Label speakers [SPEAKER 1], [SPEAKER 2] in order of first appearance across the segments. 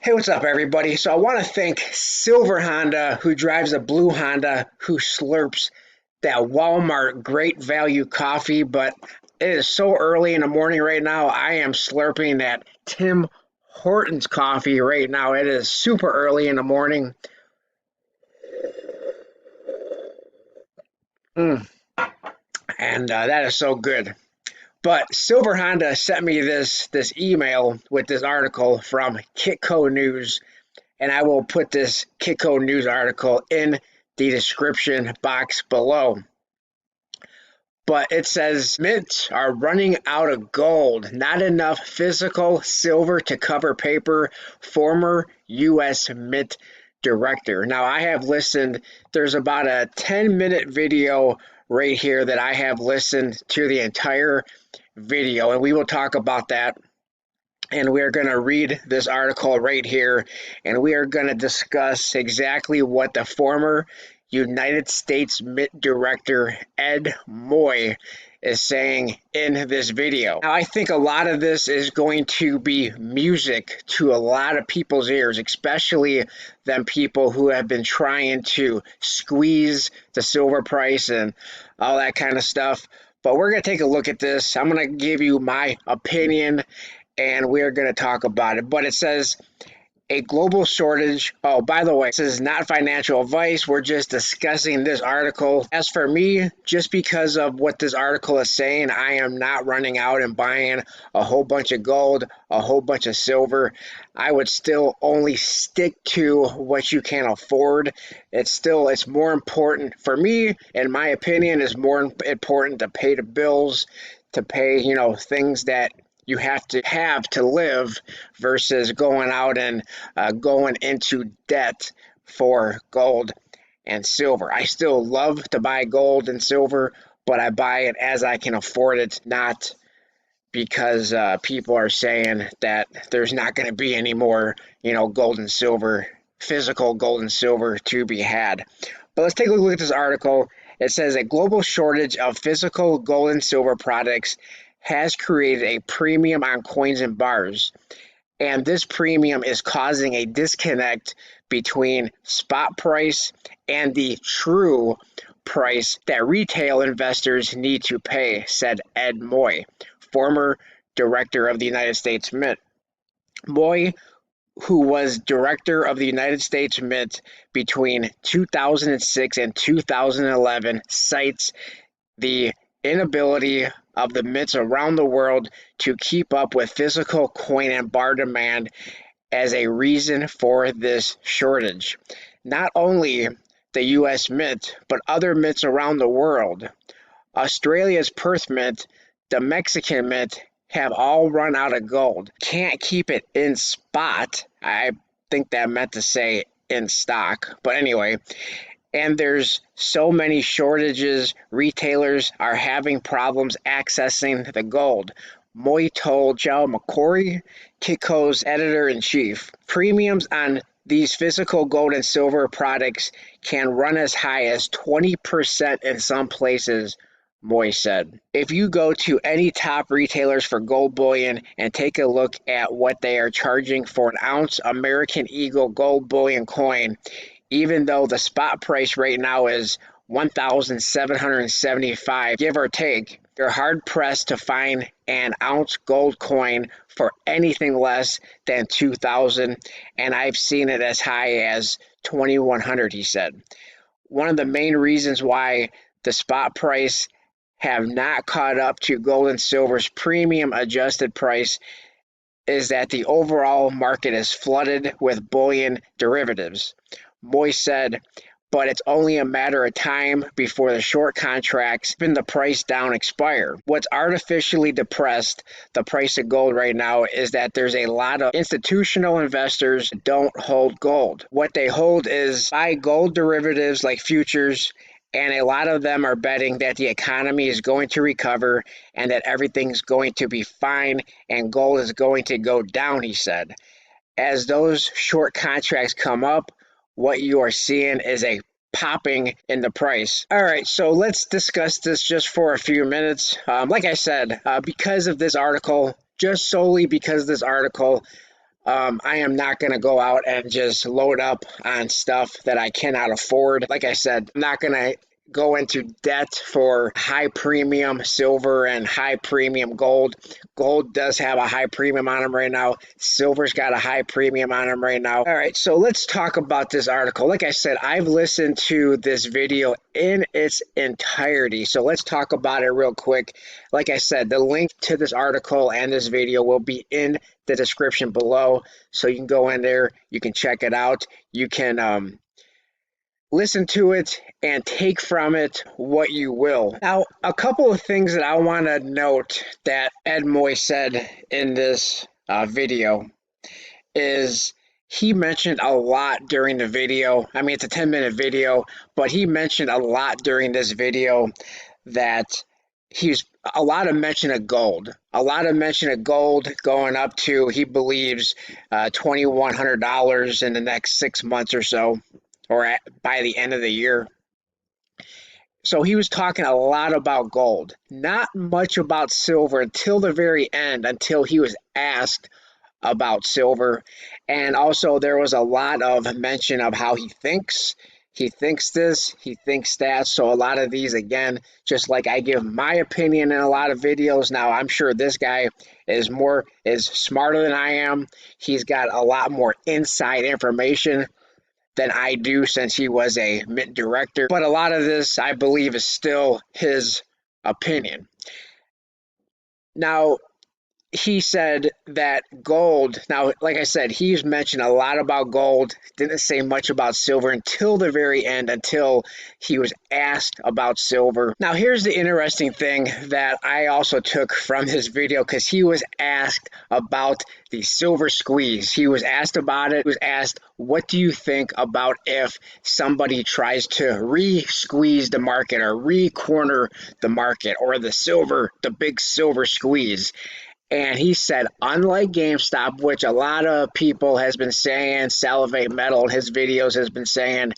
[SPEAKER 1] Hey, what's up, everybody? So I want to thank Silver Honda, who drives a blue Honda, who slurps that Walmart great value coffee. But it is so early in the morning right now. I am slurping that Tim Hortons coffee right now. It is super early in the morning. Mm, and that is so good. But Silver Honda sent me this email with this article from Kitco News, and I will put this Kitco News article in the description box below. But it says mints are running out of gold, not enough physical silver to cover paper, former U.S. Mint director. Now, I have listened, there's about a 10-minute video right here that I have listened to the entire video, and we will talk about that. And we are going to read this article right here, and we are going to discuss exactly what the former United States Mint Director Ed Moy is saying in this video. Now, I think a lot of this is going to be music to a lot of people's ears, especially them people who have been trying to squeeze the silver price and all that kind of stuff. But we're going to take a look at this. I'm going to give you my opinion and we're going to talk about it. But it says a global shortage. Oh, by the way, this is not financial advice. We're just discussing this article. As for me, just because of what this article is saying, I am not running out and buying a whole bunch of gold, a whole bunch of silver. I would still only stick to what you can afford. It's more important for me, in my opinion, is more important to pay the bills, to pay, things that you have to live versus going out and going into debt for gold and silver. I still love to buy gold and silver, but I buy it as I can afford it, not because people are saying that there's not going to be any more, gold and silver, physical gold and silver to be had. But let's take a look at this article. It says a global shortage of physical gold and silver products has created a premium on coins and bars, and this premium is causing a disconnect between spot price and the true price that retail investors need to pay, said Ed Moy, former director of the United States Mint. Moy, who was director of the United States Mint between 2006 and 2011, cites the inability of the mints around the world to keep up with physical coin and bar demand as a reason for this shortage. Not only the US Mint, but other mints around the world. Australia's Perth Mint, the Mexican Mint, have all run out of gold. Can't keep it in spot. I think that meant to say in stock. But anyway, and there's so many shortages, retailers are having problems accessing the gold. Moy told Joe McCrory, Kitco's editor-in-chief. Premiums on these physical gold and silver products can run as high as 20% in some places, Moy said. If you go to any top retailers for gold bullion and take a look at what they are charging for an ounce American Eagle gold bullion coin, even though the spot price right now is $1,775, give or take, you're hard pressed to find an ounce gold coin for anything less than $2,000, and I've seen it as high as $2,100, he said. One of the main reasons why the spot price have not caught up to gold and silver's premium adjusted price is that the overall market is flooded with bullion derivatives. Moy said, but it's only a matter of time before the short contracts, pin the price down, expire. What's artificially depressed the price of gold right now is that there's a lot of institutional investors that don't hold gold. What they hold is buy gold derivatives like futures, and a lot of them are betting that the economy is going to recover and that everything's going to be fine and gold is going to go down, he said. As those short contracts come up, what you are seeing is a popping in the price. All right, so let's discuss this just for a few minutes. Like I said, because of this article, just solely because of this article, I am not going to go out and just load up on stuff that I cannot afford. Like I said, I'm not going to go into debt for high premium silver and high premium gold. Gold does have a high premium on them right now. Silver's got a high premium on them right now. All right, so let's talk about this article. Like I said, I've listened to this video in its entirety. So let's talk about it real quick. Like I said, the link to this article and this video will be in the description below, so you can go in there, you can check it out, you can listen to it and take from it what you will. Now, a couple of things that I want to note that Ed Moy said in this video is he mentioned a lot during the video. I mean, it's a 10-minute video, but he mentioned a lot during this video that he's a lot of mention of gold, going up to, he believes, $2,100 in the next 6 months or so, or by the end of the year. So he was talking a lot about gold, not much about silver until the very end, until he was asked about silver. And also there was a lot of mention of how he thinks this, he thinks that. So a lot of these, again, just like I give my opinion in a lot of videos. Now, I'm sure this guy is smarter than I am. He's got a lot more inside information than I do, since he was a mint director. But a lot of this, I believe, is still his opinion. Now, he said that gold, now, like I said, he's mentioned a lot about gold, didn't say much about silver until the very end, until he was asked about silver. Now, here's the interesting thing that I also took from this video, because he was asked about the silver squeeze. He was asked about it. He was asked, what do you think about if somebody tries to re-squeeze the market or re-corner the market, or the big silver squeeze? And he said, unlike GameStop, which a lot of people has been saying, Salivate Metal in his videos has been saying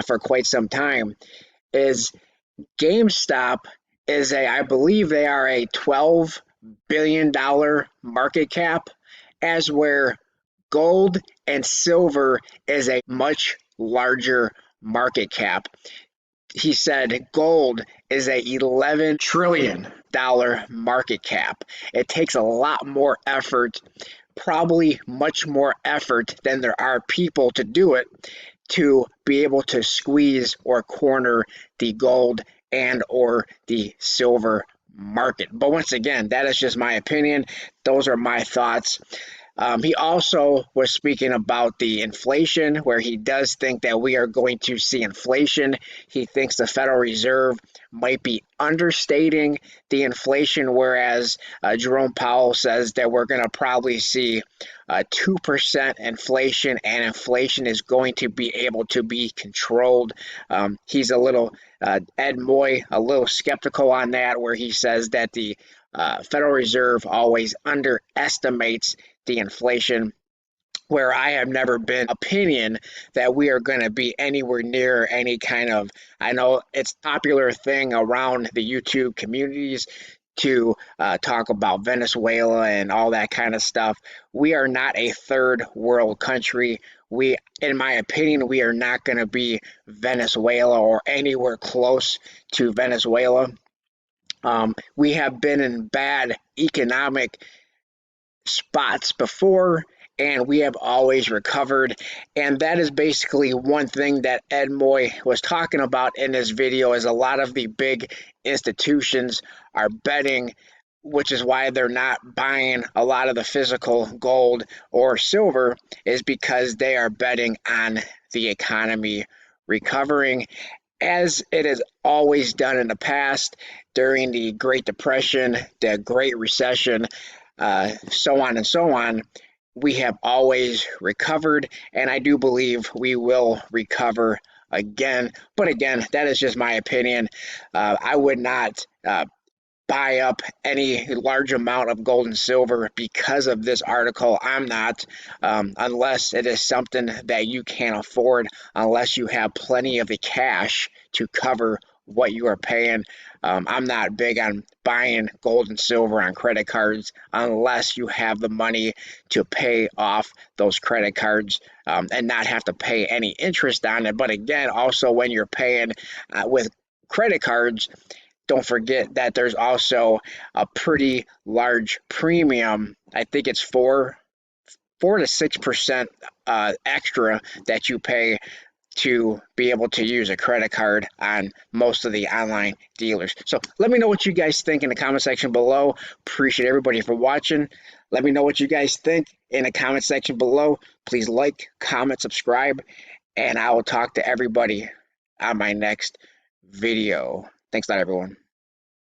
[SPEAKER 1] for quite some time, is GameStop is I believe they are a $12 billion market cap, as where gold and silver is a much larger market cap. He said gold is a $11 trillion market cap. It takes a lot more effort, probably much more effort than there are people to do it, to be able to squeeze or corner the gold and or the silver market. But once again, that is just my opinion. Those are my thoughts. He also was speaking about the inflation, where he does think that we are going to see inflation. He thinks the Federal Reserve might be understating the inflation, whereas Jerome Powell says that we're going to probably see 2% inflation, and inflation is going to be able to be controlled. He's a little, Ed Moy, a little skeptical on that, where he says that the Federal Reserve always underestimates the inflation, where I have never been opinion that we are going to be anywhere near any kind of, I know it's a popular thing around the YouTube communities to talk about Venezuela and all that kind of stuff. We are not a third world country. We, in my opinion, we are not going to be Venezuela or anywhere close to Venezuela. We have been in bad economic spots before, and we have always recovered. And that is basically one thing that Ed Moy was talking about in this video, is a lot of the big institutions are betting, which is why they're not buying a lot of the physical gold or silver, is because they are betting on the economy recovering, as it has always done in the past, during the Great Depression, the Great Recession, so on and so on. We have always recovered, and I do believe we will recover again. But again, that is just my opinion. I would not buy up any large amount of gold and silver because of this article. I'm not, unless it is something that you can't afford, unless you have plenty of the cash to cover what you are paying. I'm not big on buying gold and silver on credit cards unless you have the money to pay off those credit cards, and not have to pay any interest on it. But again, also when you're paying with credit cards, don't forget that there's also a pretty large premium. I think it's 4 to 6% extra that you pay to be able to use a credit card on most of the online dealers. So let me know what you guys think in the comment section below. Appreciate everybody for watching. Let me know what you guys think in the comment section below. Please like, comment, subscribe, and I will talk to everybody on my next video. Thanks a lot, everyone.